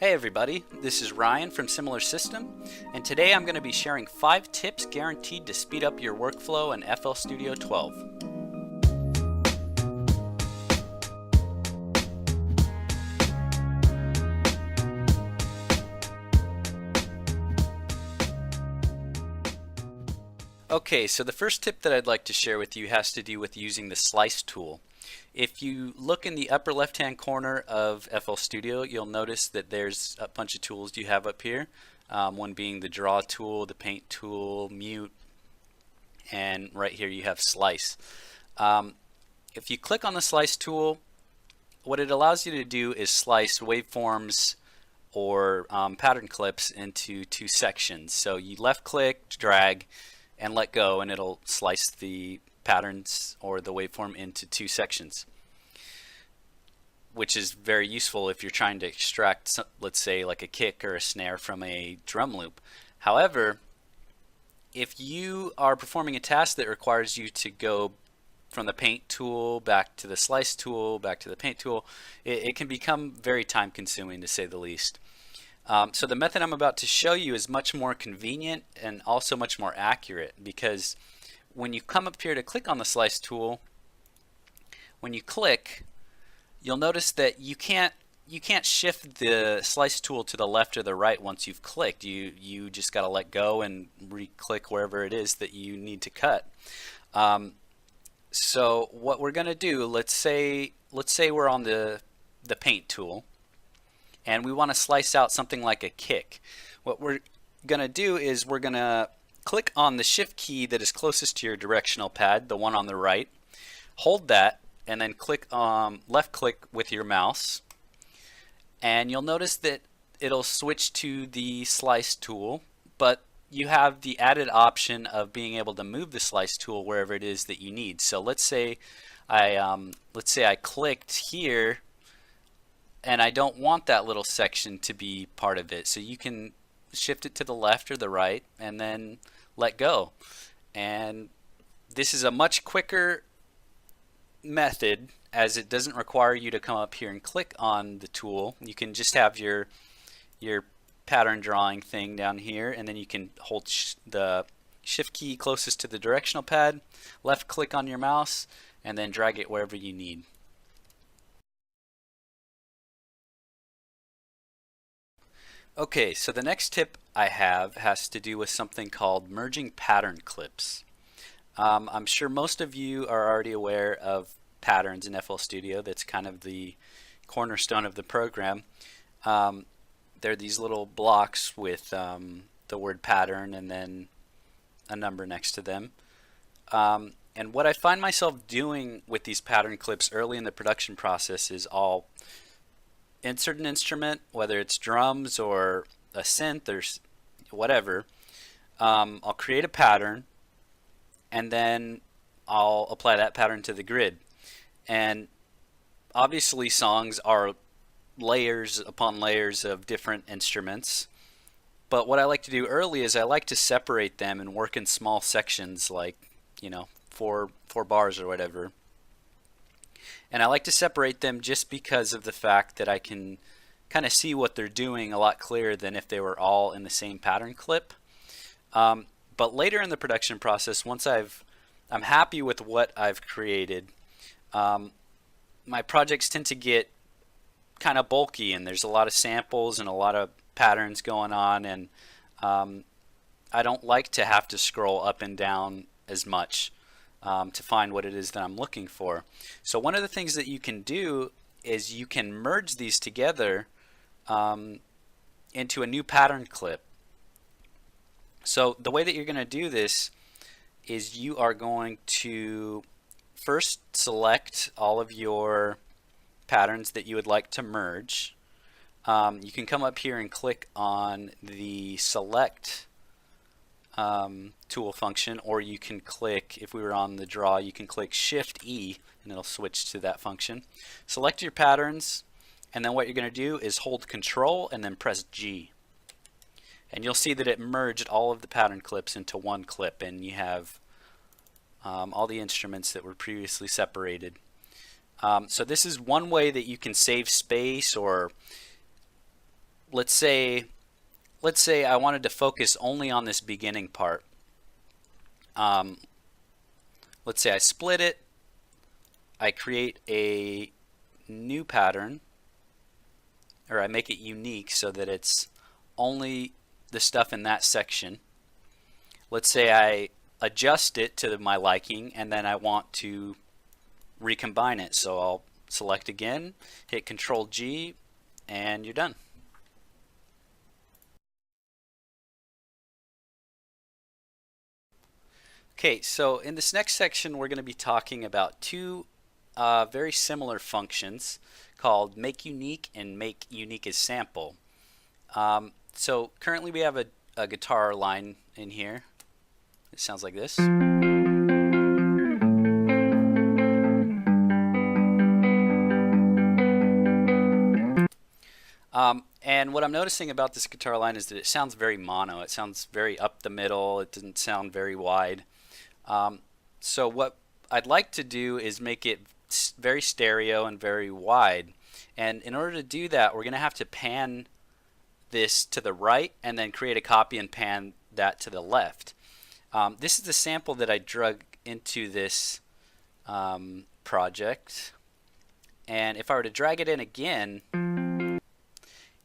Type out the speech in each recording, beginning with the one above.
Hey everybody, this is Ryan from Similar System, and today I'm going to be sharing 5 tips guaranteed to speed up your workflow in FL Studio 12. Okay, so the first tip that I'd like to share with you has to do with using the Slice tool. If you look in the upper left hand corner of FL Studio, you'll notice that there's a bunch of tools you have up here. One being the Draw tool, the Paint tool, Mute, and right here you have Slice. If you click on the Slice tool, what it allows you to do is slice waveforms or pattern clips into 2 sections. So you left click, drag, and let go, and it'll slice the patterns or the waveform into 2 sections, which is very useful if you're trying to extract, let's say, like a kick or a snare from a drum loop. However, if you are performing a task that requires you to go from the Paint tool back to the Slice tool back to the Paint tool, it can become very time consuming, to say the least. So the method I'm about to show you is much more convenient and also much more accurate, because when you come up here to click on the Slice tool, when you click, you'll notice that you can't shift the Slice tool to the left or the right once you've clicked. You just got to let go and re-click wherever it is that you need to cut. So what we're going to do, let's say we're on the Paint tool, and we want to slice out something like a kick. What we're going to do is we're going to click on the Shift key that is closest to your directional pad, the one on the right. Hold that, and then click left click with your mouse, and you'll notice that it'll switch to the Slice tool, but you have the added option of being able to move the Slice tool wherever it is that you need. So let's say I clicked here, and I don't want that little section to be part of it. So you can shift it to the left or the right and then let go. And this is a much quicker method, as it doesn't require you to come up here and click on the tool. You can just have your pattern drawing thing down here, and then you can hold the Shift key closest to the directional pad, left click on your mouse, and then drag it wherever you need. Okay, so the next tip I have has to do with something called merging pattern clips. I'm sure most of you are already aware of patterns in FL Studio. That's kind of the cornerstone of the program. They're these little blocks with the word pattern and then a number next to them. And what I find myself doing with these pattern clips early in the production process is I'll insert an instrument, whether it's drums or a synth or whatever. I'll create a pattern, and then I'll apply that pattern to the grid. And obviously songs are layers upon layers of different instruments, but what I like to do early is I like to separate them and work in small sections, like, you know, four bars or whatever. And I like to separate them just because of the fact that I can kind of see what they're doing a lot clearer than if they were all in the same pattern clip. But later in the production process, once I'm happy with what I've created, my projects tend to get kind of bulky, and there's a lot of samples and a lot of patterns going on, and I don't like to have to scroll up and down as much to find what it is that I'm looking for. So one of the things that you can do is you can merge these together into a new pattern clip. So the way that you're going to do this is you are going to first select all of your patterns that you would like to merge. You can come up here and click on the select tool function, or you can click, if we were on the draw, you can click Shift E and it'll switch to that function. Select your patterns, and then what you're going to do is hold Control and then press G, and you'll see that it merged all of the pattern clips into one clip, and you have all the instruments that were previously separated. So this is one way that you can save space or let's say I wanted to focus only on this beginning part. Um, let's say I split it, I create a new pattern, or I make it unique so that it's only the stuff in that section. Let's say I adjust it to my liking, and then I want to recombine it. So I'll select again, hit Control G, and you're done. Okay, so in this next section we're going to be talking about two very similar functions called make unique and make unique as sample. So currently we have a guitar line in here. It sounds like this. And what I'm noticing about this guitar line is that it sounds very mono. It sounds very up the middle. It doesn't sound very wide. So what I'd like to do is make it very stereo and very wide. And in order to do that, we're going to have to pan this to the right and then create a copy and pan that to the left. This is the sample that I drug into this project. And if I were to drag it in again,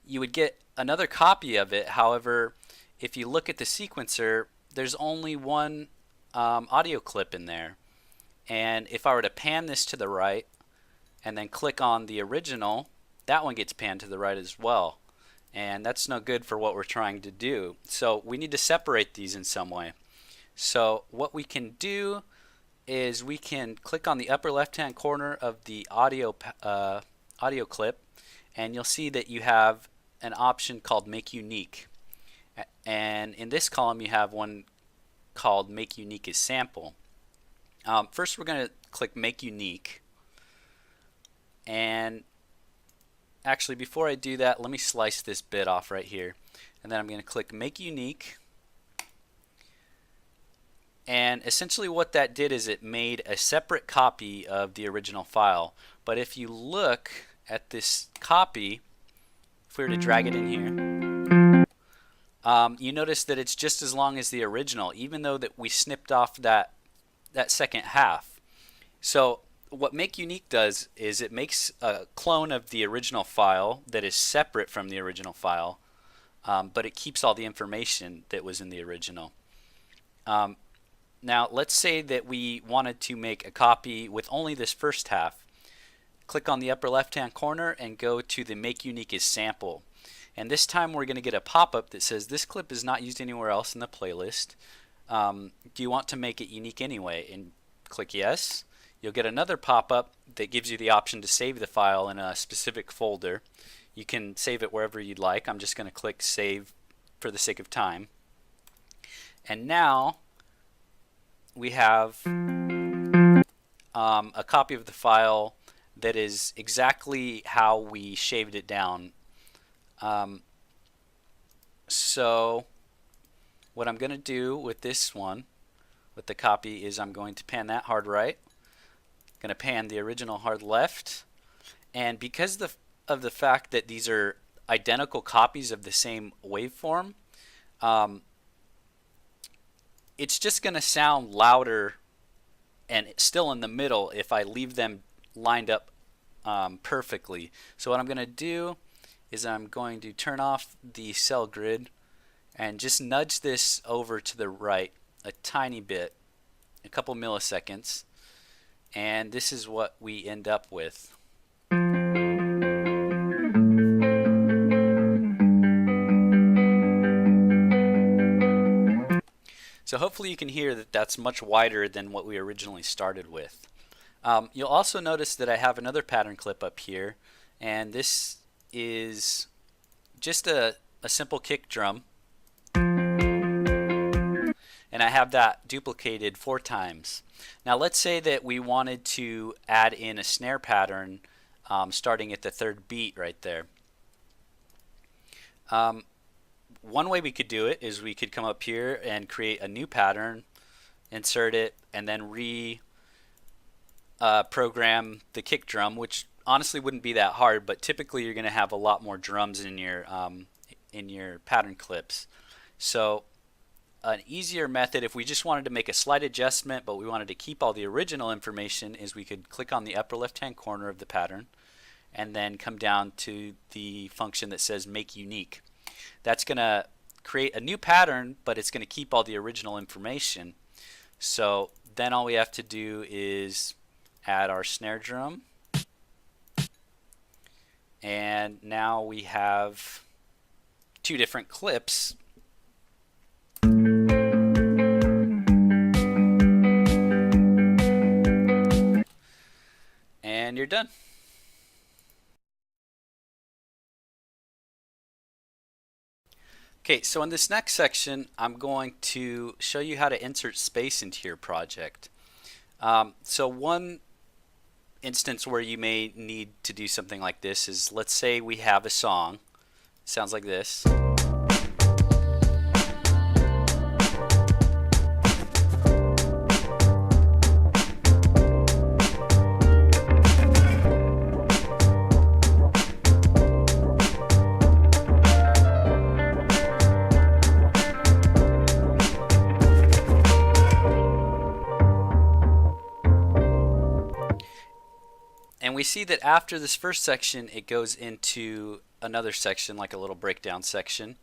you would get another copy of it. However, if you look at the sequencer, there's only one audio clip in there. And if I were to pan this to the right and then click on the original, that one gets panned to the right as well. And that's no good for what we're trying to do. So we need to separate these in some way. So what we can do is we can click on the upper left hand corner of the audio clip, and you'll see that you have an option called Make Unique. And in this column you have one called Make Unique as Sample. First we're going to click Make Unique. And actually before I do that, let me slice this bit off right here. And then I'm going to click Make Unique. And essentially what that did is it made a separate copy of the original file. But if you look at this copy, if we were to drag it in here, you notice that it's just as long as the original, even though that we snipped off that second half. So what Make Unique does is it makes a clone of the original file that is separate from the original file, but it keeps all the information that was in the original. Now let's say that we wanted to make a copy with only this first half. Click on the upper left hand corner and go to the Make Unique as Sample. And this time we're going to get a pop-up that says this clip is not used anywhere else in the playlist. Do you want to make it unique anyway? And click yes. You'll get another pop-up that gives you the option to save the file in a specific folder. You can save it wherever you'd like. I'm just going to click save for the sake of time. And now we have a copy of the file that is exactly how we shaved it down. So what I'm going to do with this one, with the copy, is I'm going to pan that hard right. I'm going to pan the original hard left. And because of the fact that these are identical copies of the same waveform, it's just going to sound louder and still in the middle if I leave them lined up perfectly. So what I'm going to do is I'm going to turn off the cell grid and just nudge this over to the right a tiny bit, a couple milliseconds, and this is what we end up with. So hopefully you can hear that that's much wider than what we originally started with. You'll also notice that I have another pattern clip up here, and this is just a simple kick drum, and I have that duplicated 4 times. Now let's say that we wanted to add in a snare pattern starting at the 3rd beat right there. One way we could do it is we could come up here and create a new pattern, insert it, and then program the kick drum, which honestly wouldn't be that hard, but typically you're going to have a lot more drums in your pattern clips. So an easier method, if we just wanted to make a slight adjustment but we wanted to keep all the original information, is we could click on the upper left hand corner of the pattern and then come down to the function that says make unique. That's going to create a new pattern, but it's going to keep all the original information. So then all we have to do is add our snare drum, and now we have two different clips. And you're done. Okay, so in this next section, I'm going to show you how to insert space into your project. So one instance where you may need to do something like this is, let's say we have a song. It sounds like this. And we see that after this first section, it goes into another section, like a little breakdown section.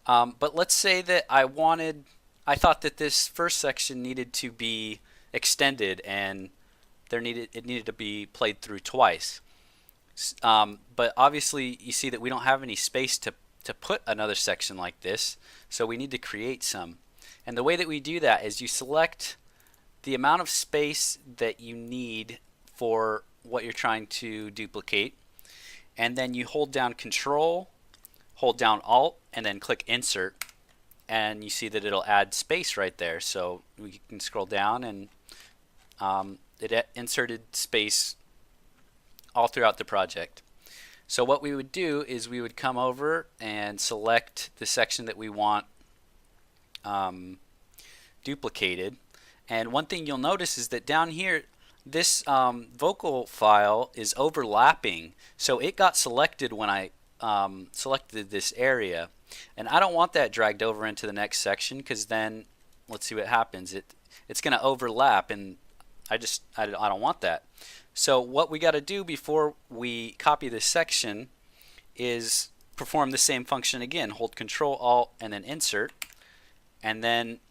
But let's say that I thought that this first section needed to be extended and it needed to be played through twice. But obviously you see that we don't have any space to put another section like this, so we need to create some. And the way that we do that is you select the amount of space that you need for what you're trying to duplicate, and then you hold down Control, hold down Alt, and then click Insert, and you see that it'll add space right there. So we can scroll down, and it inserted space all throughout the project. So what we would do is we would come over and select the section that we want duplicated, and one thing you'll notice is that down here this vocal file is overlapping, so it got selected when I selected this area, and I don't want that dragged over into the next section, because then let's see what happens. It's going to overlap, and I don't want that. So what we got to do before we copy this section is perform the same function again. Hold Control Alt and then Insert, and then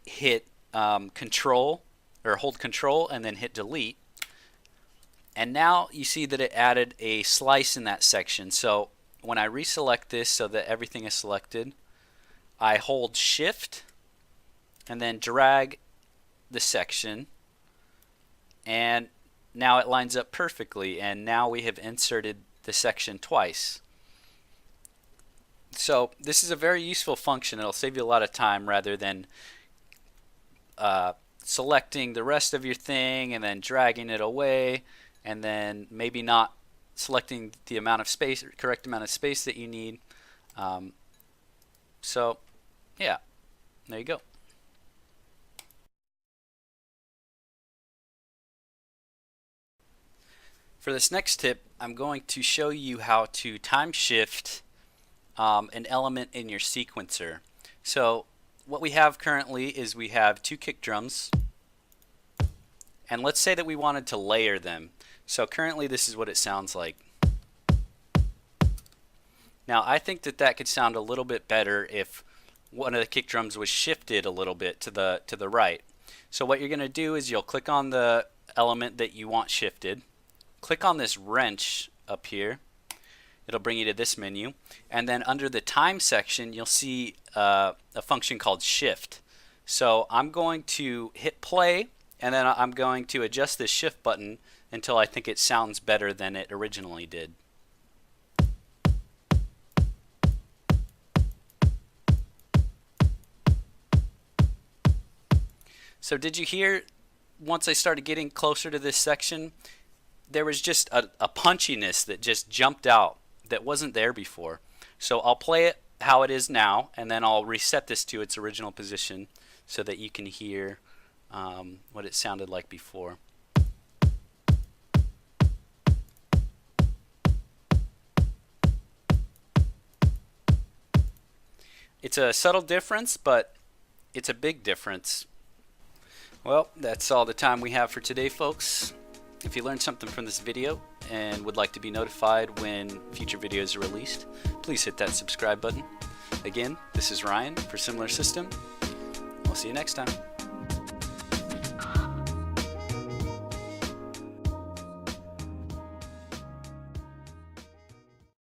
hit Control, or hold Control and then hit Delete, and now you see that it added a slice in that section. So when I reselect this so that everything is selected, I hold Shift and then drag the section, and now it lines up perfectly, and now we have inserted the section twice. So this is a very useful function. It'll save you a lot of time rather than selecting the rest of your thing and then dragging it away, and then maybe not selecting the amount of space, or correct amount of space that you need. So yeah, there you go. For this next tip, I'm going to show you how to time shift an element in your sequencer. So what we have currently is we have two kick drums, and let's say that we wanted to layer them. So currently this is what it sounds like. Now I think that could sound a little bit better if one of the kick drums was shifted a little bit to the right. So what you're going to do is you'll click on the element that you want shifted, click on this wrench up here, it'll bring you to this menu, and then under the time section you'll see a function called shift. So I'm going to hit play, and then I'm going to adjust this shift button until I think it sounds better than it originally did. So did you hear, once I started getting closer to this section, there was just a punchiness that just jumped out that wasn't there before. So I'll play it how it is now, and then I'll reset this to its original position so that you can hear what it sounded like before. It's a subtle difference, but it's a big difference. Well, that's all the time we have for today, folks. If you learned something from this video and would like to be notified when future videos are released, please hit that subscribe button. Again, this is Ryan for Similar System. We'll see you next time.